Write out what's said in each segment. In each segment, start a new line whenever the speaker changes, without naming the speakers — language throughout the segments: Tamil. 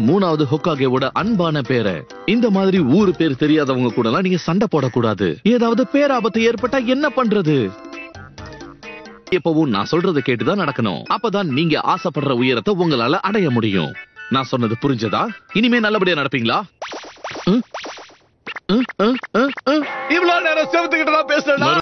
மூணாவது ஹொக்காகேவோட அன்பான பேரை. இந்த மாதிரி ஊரு பேர் தெரியாதவங்க கூட நீங்க சண்டை போடக்கூடாது. ஏதாவது பேராபத்து ஏற்பட்டா என்ன பண்றது? எப்பவும் நான் சொல்றதை கேட்டுதான் நடக்கணும். அப்பதான் நீங்க ஆசைப்படுற உயரத்தை உங்களால அடைய முடியும். நான் சொன்னது புரிஞ்சதா? இனிமே நல்லபடியா நடப்பீங்களா? இவ்வளவு நேரம் செவத்துக்கிட்டு தான் பேசுறேன்.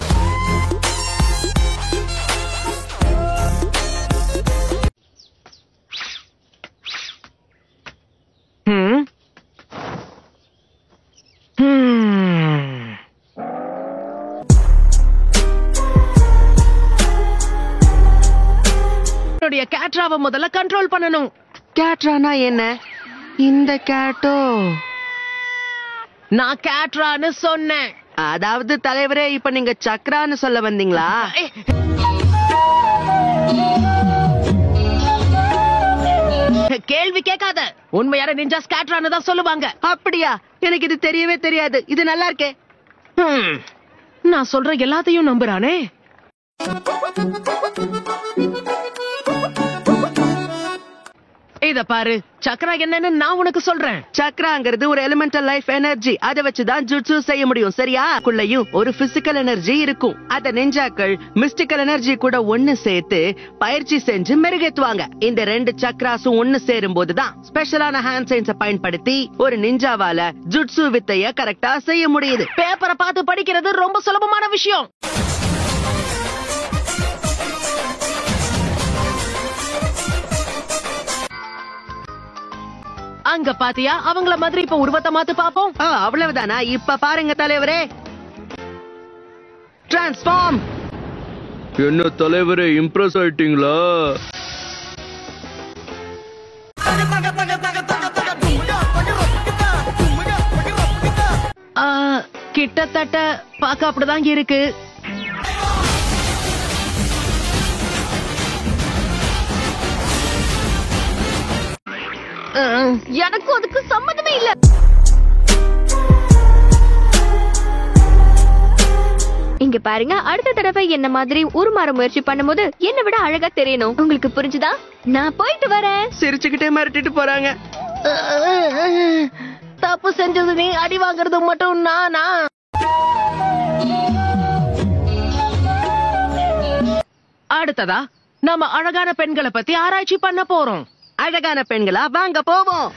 கேட்ராவை முதல்ல கண்ட்ரோல் பண்ணணும்.
கேட்ரானா என்ன? இந்த கேட்டோ
நான் கேட்ரான்னு சொன்னேன்.
அதாவது தலைவரே, இப்ப நீங்க சக்ரான்னு சொல்ல வந்தீங்களா?
கேள்வி கேட்காத. உண்மையான நிஞ்சாஸ் கேட்ரான்னு தான் சொல்லுவாங்க.
அப்படியா? எனக்கு இது தெரியவே தெரியாது. இது நல்லா இருக்கே.
நான் சொல்ற எல்லாத்தையும் நம்புறானே. இத பாரு, சக்ரா என்னன்னு நான் உனக்கு சொல்றேன்.
சக்ராங்கிறது ஒரு எலிமெண்டல் லைஃப் எனர்ஜி. அதை வச்சுதான் ஜுட்சு செய்ய முடியும். சரியா? குள்ளையும் ஒரு பிசிக்கல் எனர்ஜி இருக்கும். அத நிஞ்சாக்கள் மிஸ்டிக்கல் எனர்ஜி கூட ஒண்ணு சேர்த்து பயிற்சி செஞ்சு மெருகேத்துவாங்க. இந்த ரெண்டு சக்ராஸும் ஒண்ணு சேரும் போதுதான் ஸ்பெஷலான ஹேண்ட் சைன்ஸ பயன்படுத்தி ஒரு நிஞ்சாவால ஜுட்சு வித்தைய கரெக்டா செய்ய முடியுது.
பேப்பரை பார்த்து படிக்கிறது ரொம்ப சுலபமான விஷயம். அங்க பாத்தியா? அவங்கள மாதிரி இப்ப உருவத்தை மாத்து பாப்போம்.
அவ்வளவுதானா? இப்ப பாருங்க தலைவரே, டிரான்ஸ்ஃபார்ம்.
என்ன தலைவரே, இம்ப்ரெஸ் ஆயிட்டீங்களா?
கிட்டத்தட்ட பாக்க அப்படிதான் இருக்கு.
எனக்கும் அதுக்கு சம்மந்தமே இல்ல. இங்க பாருங்க, அடுத்த தடவை என்ன மாதிரி உருமாற முயற்சி பண்ணும்போது என்னை விட அழகா தெரியணும். உங்களுக்கு புரிஞ்சுதா? நான் போயிட்டு வரேன்.
சிரிச்சுக்கிட்டே மிரட்டிட்டு போறாங்க.
தப்பு செஞ்சது நீ, அடி வாங்குறது மட்டும் நானா? அடுத்ததா நம்ம அழகான பெண்களை பத்தி ஆராய்ச்சி பண்ண போறோம்.
அழகான பெண்களா? வாங்க போவோம்.